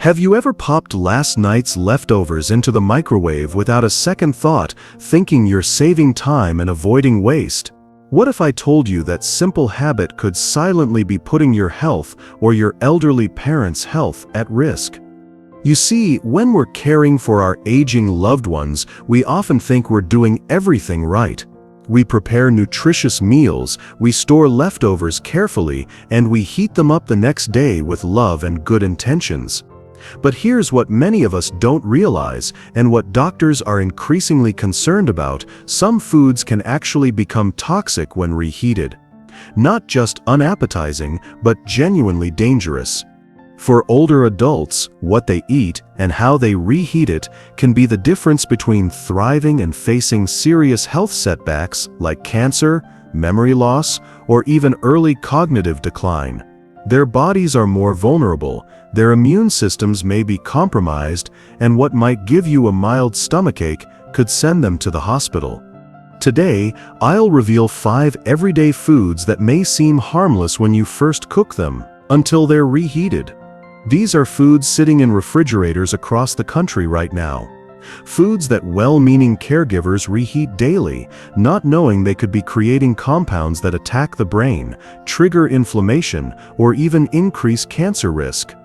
Have you ever popped last night's leftovers into the microwave without a second thought, thinking you're saving time and avoiding waste? What if I told you that simple habit could silently be putting your health or your elderly parents' health at risk? You see, when we're caring for our aging loved ones, we often think we're doing everything right. We prepare nutritious meals, we store leftovers carefully, and we heat them up the next day with love and good intentions. But here's what many of us don't realize, and what doctors are increasingly concerned about: some foods can actually become toxic when reheated. Not just unappetizing, but genuinely dangerous. For older adults, what they eat and how they reheat it can be the difference between thriving and facing serious health setbacks like cancer, memory loss, or even early cognitive decline. Their bodies are more vulnerable, their immune systems may be compromised, and what might give you a mild stomachache could send them to the hospital. Today, I'll reveal 5 everyday foods that may seem harmless when you first cook them, until they're reheated. These are foods sitting in refrigerators across the country right now. Foods that well-meaning caregivers reheat daily, not knowing they could be creating compounds that attack the brain, trigger inflammation, or even increase cancer risk.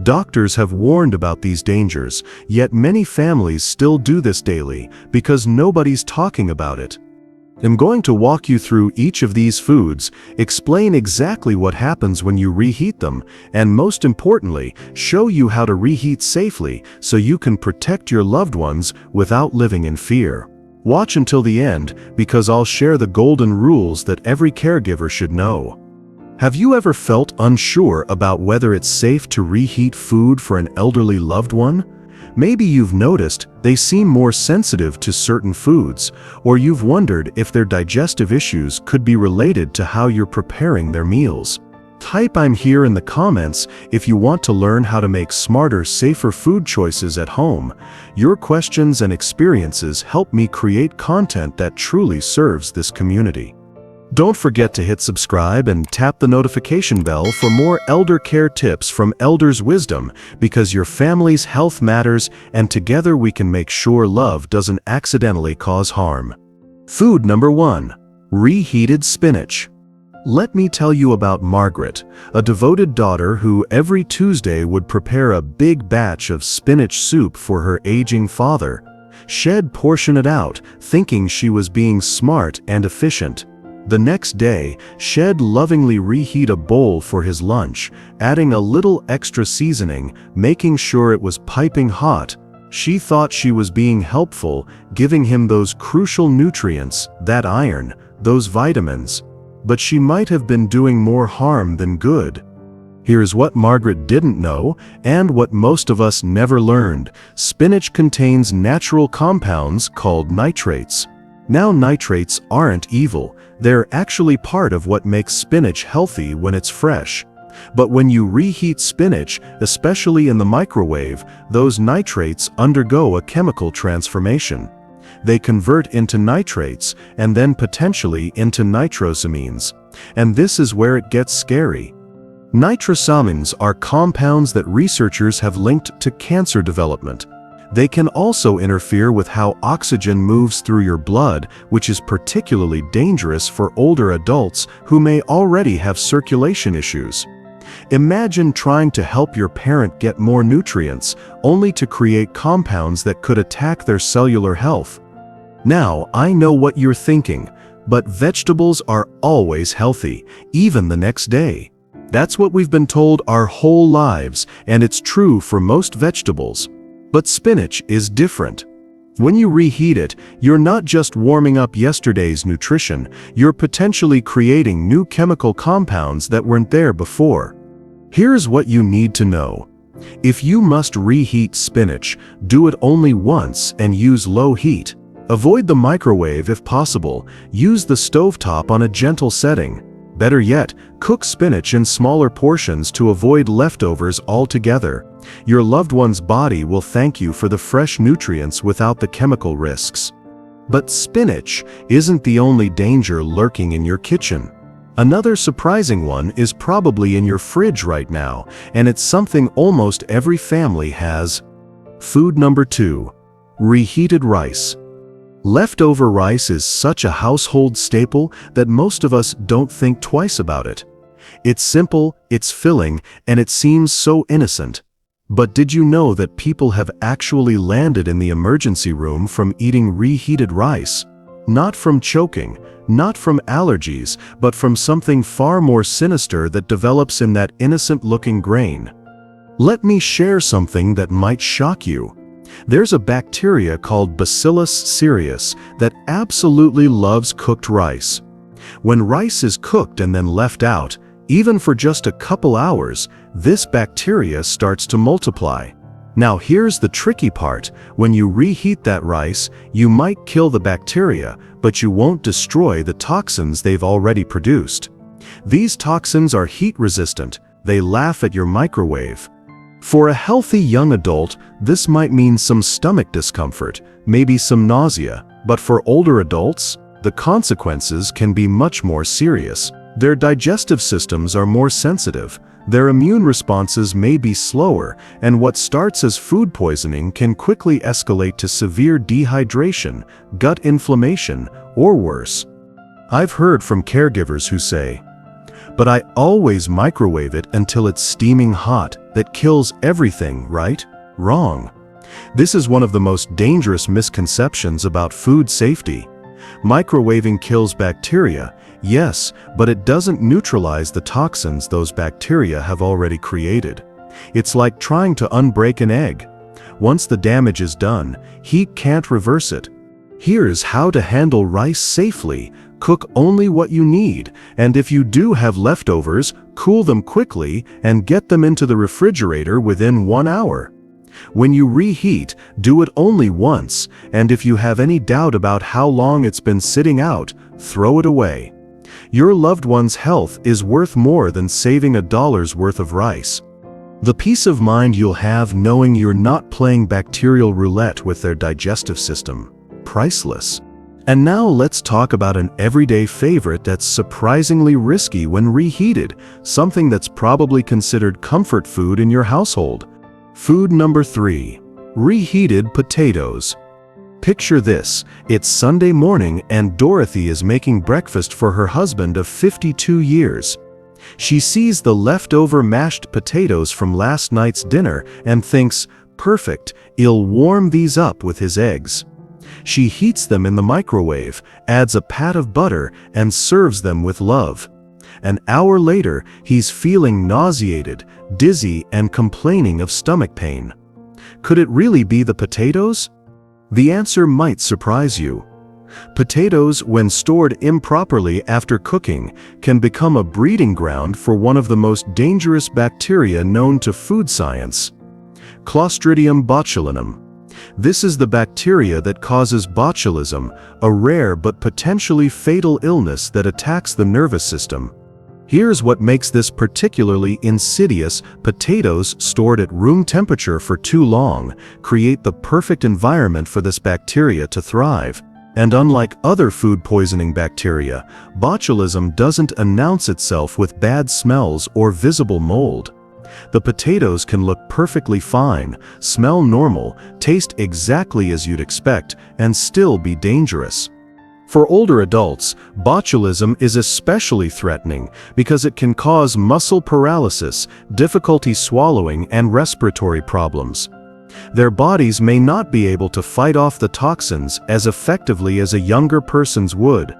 Doctors have warned about these dangers, yet many families still do this daily because nobody's talking about it. I'm going to walk you through each of these foods, explain exactly what happens when you reheat them, and most importantly, show you how to reheat safely so you can protect your loved ones without living in fear. Watch until the end, because I'll share the golden rules that every caregiver should know. Have you ever felt unsure about whether it's safe to reheat food for an elderly loved one? Maybe you've noticed they seem more sensitive to certain foods, or you've wondered if their digestive issues could be related to how you're preparing their meals. Type "I'm here" in the comments if you want to learn how to make smarter, safer food choices at home. Your questions and experiences help me create content that truly serves this community. Don't forget to hit subscribe and tap the notification bell for more elder care tips from Elders' Wisdom, because your family's health matters, and together we can make sure love doesn't accidentally cause harm. Food number 1. Reheated spinach. Let me tell you about Margaret, a devoted daughter who every Tuesday would prepare a big batch of spinach soup for her aging father. She'd portion it out, thinking she was being smart and efficient. The next day, she'd lovingly reheat a bowl for his lunch, adding a little extra seasoning, making sure it was piping hot. She thought she was being helpful, giving him those crucial nutrients, that iron, those vitamins. But she might have been doing more harm than good. Here's what Margaret didn't know, and what most of us never learned. Spinach contains natural compounds called nitrates. Now, nitrates aren't evil. They're actually part of what makes spinach healthy when it's fresh. But when you reheat spinach, especially in the microwave, those nitrates undergo a chemical transformation. They convert into nitrates, and then potentially into nitrosamines. And this is where it gets scary. Nitrosamines are compounds that researchers have linked to cancer development. They can also interfere with how oxygen moves through your blood, which is particularly dangerous for older adults who may already have circulation issues. Imagine trying to help your parent get more nutrients, only to create compounds that could attack their cellular health. Now, I know what you're thinking, but vegetables are always healthy, even the next day. That's what we've been told our whole lives, and it's true for most vegetables. But spinach is different. When you reheat it, you're not just warming up yesterday's nutrition, you're potentially creating new chemical compounds that weren't there before. Here's what you need to know. If you must reheat spinach, do it only once and use low heat. Avoid the microwave if possible. Use the stovetop on a gentle setting. Better yet, cook spinach in smaller portions to avoid leftovers altogether. Your loved one's body will thank you for the fresh nutrients without the chemical risks. But spinach isn't the only danger lurking in your kitchen. Another surprising one is probably in your fridge right now, and it's something almost every family has. Food number 2. Reheated rice. Leftover rice is such a household staple that most of us don't think twice about it. It's simple, it's filling, and it seems so innocent. But did you know that people have actually landed in the emergency room from eating reheated rice? Not from choking, not from allergies, but from something far more sinister that develops in that innocent-looking grain. Let me share something that might shock you. There's a bacteria called Bacillus cereus that absolutely loves cooked rice. When rice is cooked and then left out, even for just a couple hours, this bacteria starts to multiply. Now here's the tricky part. When you reheat that rice, you might kill the bacteria, but you won't destroy the toxins they've already produced. These toxins are heat-resistant. They laugh at your microwave. For a healthy young adult, this might mean some stomach discomfort, maybe some nausea, but for older adults, the consequences can be much more serious. Their digestive systems are more sensitive, their immune responses may be slower, and what starts as food poisoning can quickly escalate to severe dehydration, gut inflammation, or worse. I've heard from caregivers who say, "But I always microwave it until it's steaming hot. That kills everything, right?" Wrong. This is one of the most dangerous misconceptions about food safety. Microwaving kills bacteria, yes, but it doesn't neutralize the toxins those bacteria have already created. It's like trying to unbreak an egg. Once the damage is done, heat can't reverse it. Here's how to handle rice safely. Cook only what you need, and if you do have leftovers, cool them quickly and get them into the refrigerator within 1 hour. When you reheat, do it only once, and if you have any doubt about how long it's been sitting out, throw it away. Your loved one's health is worth more than saving $1's worth of rice. The peace of mind you'll have knowing you're not playing bacterial roulette with their digestive system. Priceless. And now let's talk about an everyday favorite that's surprisingly risky when reheated, something that's probably considered comfort food in your household. Food number 3. Reheated potatoes. Picture this, it's Sunday morning and Dorothy is making breakfast for her husband of 52 years. She sees the leftover mashed potatoes from last night's dinner and thinks, perfect, he'll warm these up with his eggs. She heats them in the microwave, adds a pat of butter, and serves them with love. An hour later, he's feeling nauseated, dizzy, and complaining of stomach pain. Could it really be the potatoes? The answer might surprise you. Potatoes, when stored improperly after cooking, can become a breeding ground for one of the most dangerous bacteria known to food science, Clostridium botulinum. This is the bacteria that causes botulism, a rare but potentially fatal illness that attacks the nervous system. Here's what makes this particularly insidious. Potatoes stored at room temperature for too long create the perfect environment for this bacteria to thrive. And unlike other food poisoning bacteria, botulism doesn't announce itself with bad smells or visible mold. The potatoes can look perfectly fine, smell normal, taste exactly as you'd expect, and still be dangerous. For older adults, botulism is especially threatening because it can cause muscle paralysis, difficulty swallowing, and respiratory problems. Their bodies may not be able to fight off the toxins as effectively as a younger person's would.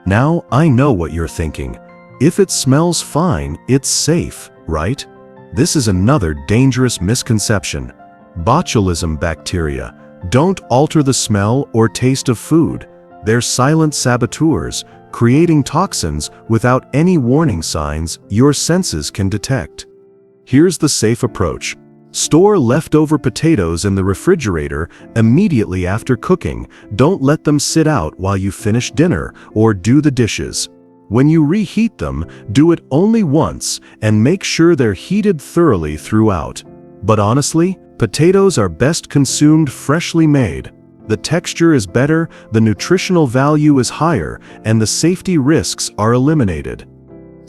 Now, I know what you're thinking. If it smells fine, it's safe, right? This is another dangerous misconception. Botulism bacteria don't alter the smell or taste of food. They're silent saboteurs, creating toxins without any warning signs your senses can detect. Here's the safe approach. Store leftover potatoes in the refrigerator immediately after cooking. Don't let them sit out while you finish dinner or do the dishes. When you reheat them, do it only once and make sure they're heated thoroughly throughout. But honestly, potatoes are best consumed freshly made. The texture is better, the nutritional value is higher, and the safety risks are eliminated.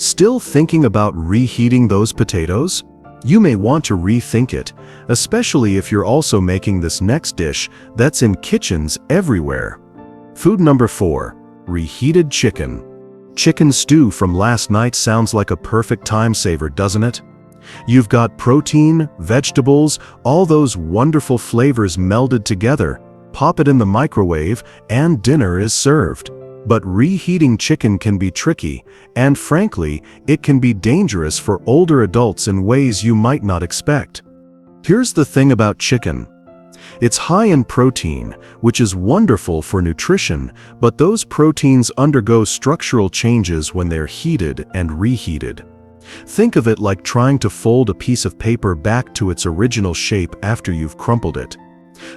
Still thinking about reheating those potatoes? You may want to rethink it, especially if you're also making this next dish that's in kitchens everywhere. Food number 4. Reheated chicken. Chicken stew from last night sounds like a perfect time saver, doesn't it? You've got protein, vegetables, all those wonderful flavors melded together. Pop it in the microwave and dinner is served. But reheating chicken can be tricky, and frankly, it can be dangerous for older adults in ways you might not expect. Here's the thing about chicken. It's high in protein, which is wonderful for nutrition, but those proteins undergo structural changes when they're heated and reheated. Think of it like trying to fold a piece of paper back to its original shape after you've crumpled it.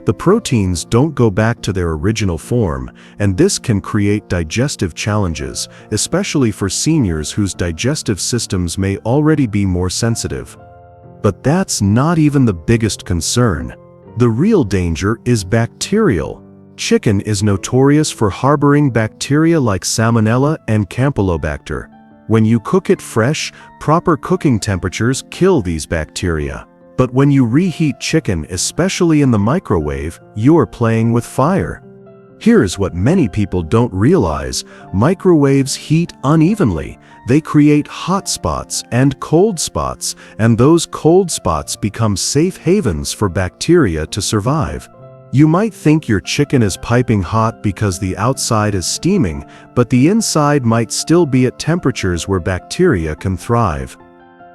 The proteins don't go back to their original form, and this can create digestive challenges, especially for seniors whose digestive systems may already be more sensitive. But that's not even the biggest concern. The real danger is bacterial. Chicken is notorious for harboring bacteria like Salmonella and Campylobacter. When you cook it fresh, proper cooking temperatures kill these bacteria. But when you reheat chicken, especially in the microwave, you're playing with fire. Here's what many people don't realize: microwaves heat unevenly. They create hot spots and cold spots, and those cold spots become safe havens for bacteria to survive. You might think your chicken is piping hot because the outside is steaming, but the inside might still be at temperatures where bacteria can thrive.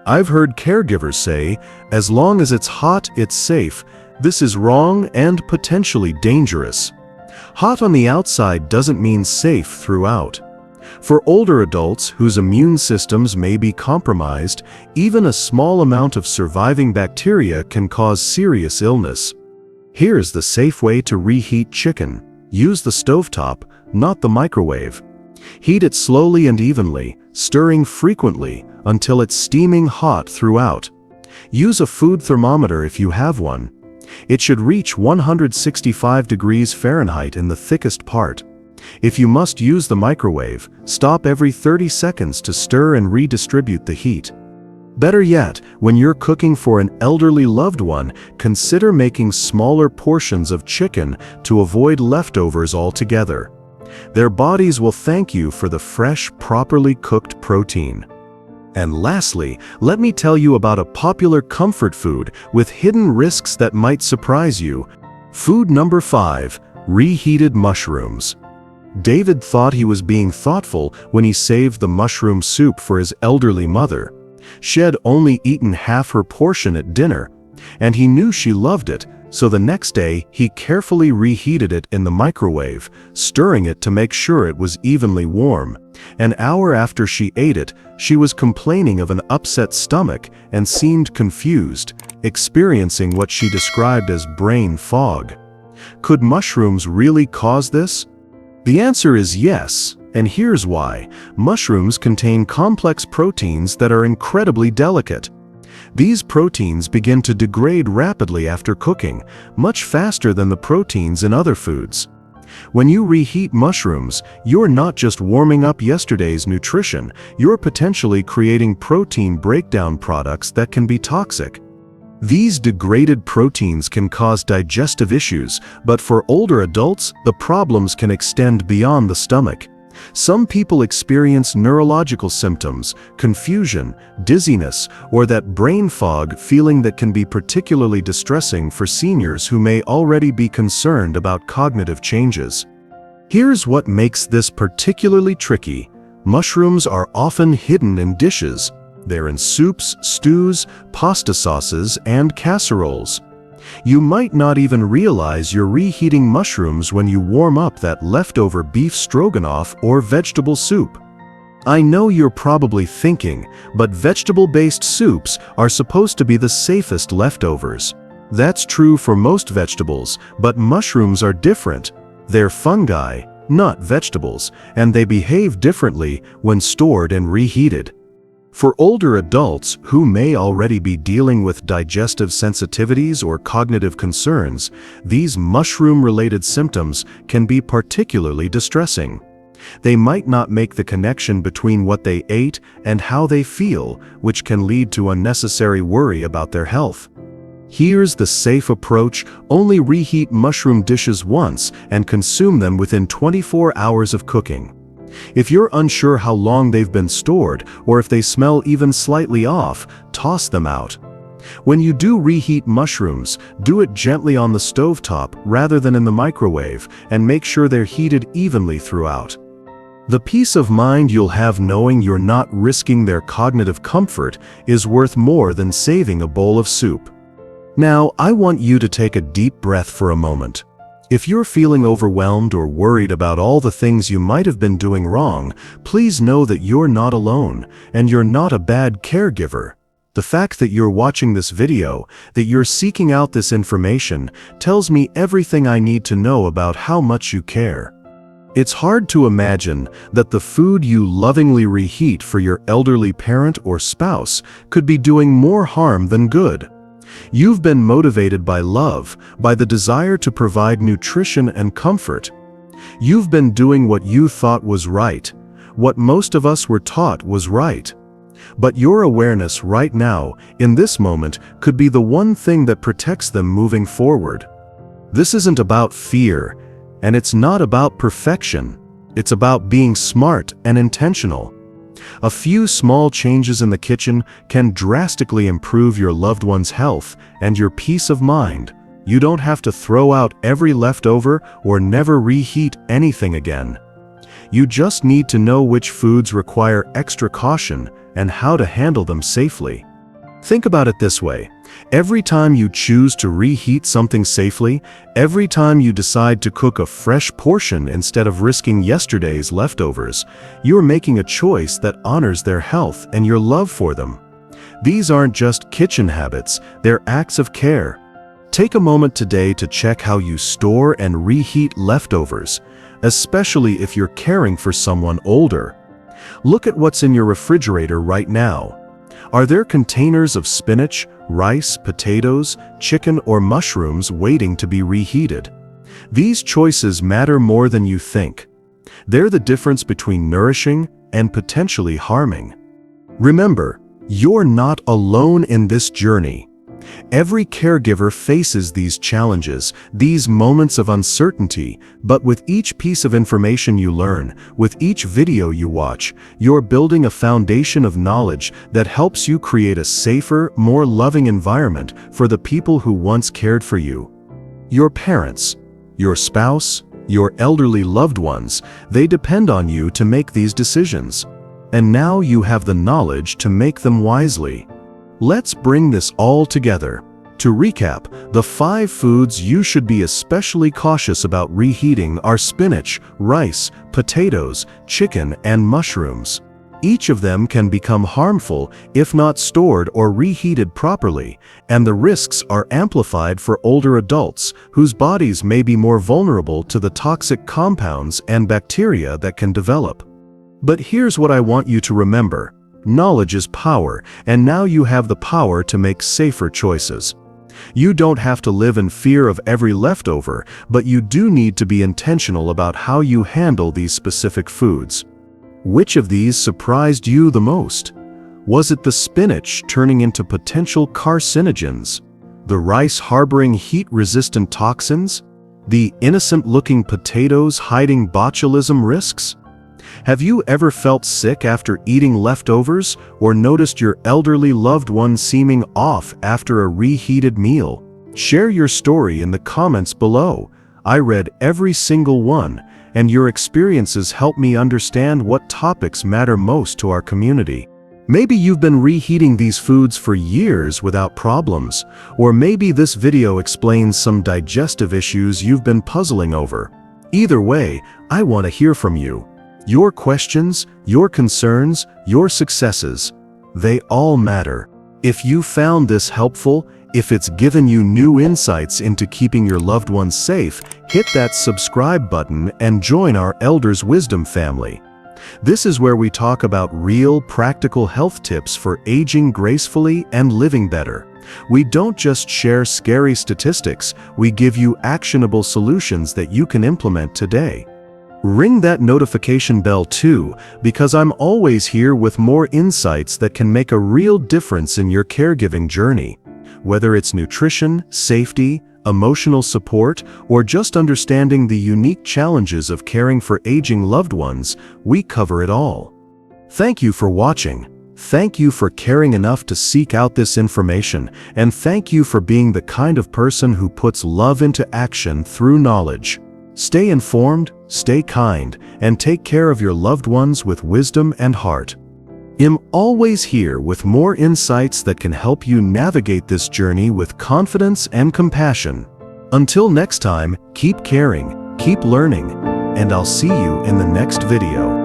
I've heard caregivers say, as long as it's hot, it's safe. This is wrong and potentially dangerous. Hot on the outside doesn't mean safe throughout. For older adults whose immune systems may be compromised, even a small amount of surviving bacteria can cause serious illness. Here's the safe way to reheat chicken. Use the stovetop, not the microwave. Heat it slowly and evenly, stirring frequently until it's steaming hot throughout. Use a food thermometer if you have one. It should reach 165 degrees Fahrenheit in the thickest part. If you must use the microwave, stop every 30 seconds to stir and redistribute the heat. Better yet, when you're cooking for an elderly loved one, consider making smaller portions of chicken to avoid leftovers altogether. Their bodies will thank you for the fresh, properly cooked protein. And lastly, let me tell you about a popular comfort food with hidden risks that might surprise you. Food number 5. Reheated mushrooms. David thought he was being thoughtful when he saved the mushroom soup for his elderly mother. She had only eaten half her portion at dinner, and he knew she loved it, so the next day he carefully reheated it in the microwave, stirring it to make sure it was evenly warm. An hour after she ate it, she was complaining of an upset stomach and seemed confused, experiencing what she described as brain fog. Could mushrooms really cause this? The answer is yes, and here's why. Mushrooms contain complex proteins that are incredibly delicate. These proteins begin to degrade rapidly after cooking, much faster than the proteins in other foods. When you reheat mushrooms, you're not just warming up yesterday's nutrition, you're potentially creating protein breakdown products that can be toxic. These degraded proteins can cause digestive issues, but for older adults, the problems can extend beyond the stomach. Some people experience neurological symptoms, confusion, dizziness, or that brain fog feeling that can be particularly distressing for seniors who may already be concerned about cognitive changes. Here's what makes this particularly tricky. Mushrooms are often hidden in dishes. They're in soups, stews, pasta sauces, and casseroles. You might not even realize you're reheating mushrooms when you warm up that leftover beef stroganoff or vegetable soup. I know you're probably thinking, but vegetable-based soups are supposed to be the safest leftovers. That's true for most vegetables, but mushrooms are different. They're fungi, not vegetables, and they behave differently when stored and reheated. For older adults who may already be dealing with digestive sensitivities or cognitive concerns, these mushroom-related symptoms can be particularly distressing. They might not make the connection between what they ate and how they feel, which can lead to unnecessary worry about their health. Here's the safe approach: only reheat mushroom dishes once and consume them within 24 hours of cooking. If you're unsure how long they've been stored, or if they smell even slightly off, toss them out. When you do reheat mushrooms, do it gently on the stovetop rather than in the microwave, and make sure they're heated evenly throughout. The peace of mind you'll have knowing you're not risking their cognitive comfort is worth more than saving a bowl of soup. Now, I want you to take a deep breath for a moment. If you're feeling overwhelmed or worried about all the things you might have been doing wrong, please know that you're not alone, and you're not a bad caregiver. The fact that you're watching this video, that you're seeking out this information, tells me everything I need to know about how much you care. It's hard to imagine that the food you lovingly reheat for your elderly parent or spouse could be doing more harm than good. You've been motivated by love, by the desire to provide nutrition and comfort. You've been doing what you thought was right, what most of us were taught was right. But your awareness right now, in this moment, could be the one thing that protects them moving forward. This isn't about fear, and it's not about perfection. It's about being smart and intentional. A few small changes in the kitchen can drastically improve your loved one's health and your peace of mind. You don't have to throw out every leftover or never reheat anything again. You just need to know which foods require extra caution and how to handle them safely. Think about it this way. Every time you choose to reheat something safely, every time you decide to cook a fresh portion instead of risking yesterday's leftovers, you're making a choice that honors their health and your love for them. These aren't just kitchen habits, they're acts of care. Take a moment today to check how you store and reheat leftovers, especially if you're caring for someone older. Look at what's in your refrigerator right now. Are there containers of spinach, rice, potatoes, chicken, or mushrooms waiting to be reheated? These choices matter more than you think. They're the difference between nourishing and potentially harming. Remember, you're not alone in this journey. Every caregiver faces these challenges, these moments of uncertainty, but with each piece of information you learn, with each video you watch, you're building a foundation of knowledge that helps you create a safer, more loving environment for the people who once cared for you. Your parents, your spouse, your elderly loved ones, they depend on you to make these decisions. And now you have the knowledge to make them wisely. Let's bring this all together. To recap, the 5 foods you should be especially cautious about reheating are spinach, rice, potatoes, chicken, and mushrooms. Each of them can become harmful if not stored or reheated properly, and the risks are amplified for older adults whose bodies may be more vulnerable to the toxic compounds and bacteria that can develop. But here's what I want you to remember. Knowledge is power, and now you have the power to make safer choices. You don't have to live in fear of every leftover, but you do need to be intentional about how you handle these specific foods. Which of these surprised you the most? Was it the spinach turning into potential carcinogens? The rice harboring heat-resistant toxins? The innocent-looking potatoes hiding botulism risks? Have you ever felt sick after eating leftovers, or noticed your elderly loved one seeming off after a reheated meal? Share your story in the comments below. I read every single one, and your experiences help me understand what topics matter most to our community. Maybe you've been reheating these foods for years without problems, or maybe this video explains some digestive issues you've been puzzling over. Either way, I want to hear from you. Your questions, your concerns, your successes, they all matter. If you found this helpful, if it's given you new insights into keeping your loved ones safe, hit that subscribe button and join our Elders Wisdom family. This is where we talk about real, practical health tips for aging gracefully and living better. We don't just share scary statistics, we give you actionable solutions that you can implement today. Ring that notification bell too, because I'm always here with more insights that can make a real difference in your caregiving journey. Whether it's nutrition, safety, emotional support, or just understanding the unique challenges of caring for aging loved ones, we cover it all. Thank you for watching. Thank you for caring enough to seek out this information, and thank you for being the kind of person who puts love into action through knowledge. Stay informed, stay kind, and take care of your loved ones with wisdom and heart. I'm always here with more insights that can help you navigate this journey with confidence and compassion. Until next time, keep caring, keep learning, and I'll see you in the next video.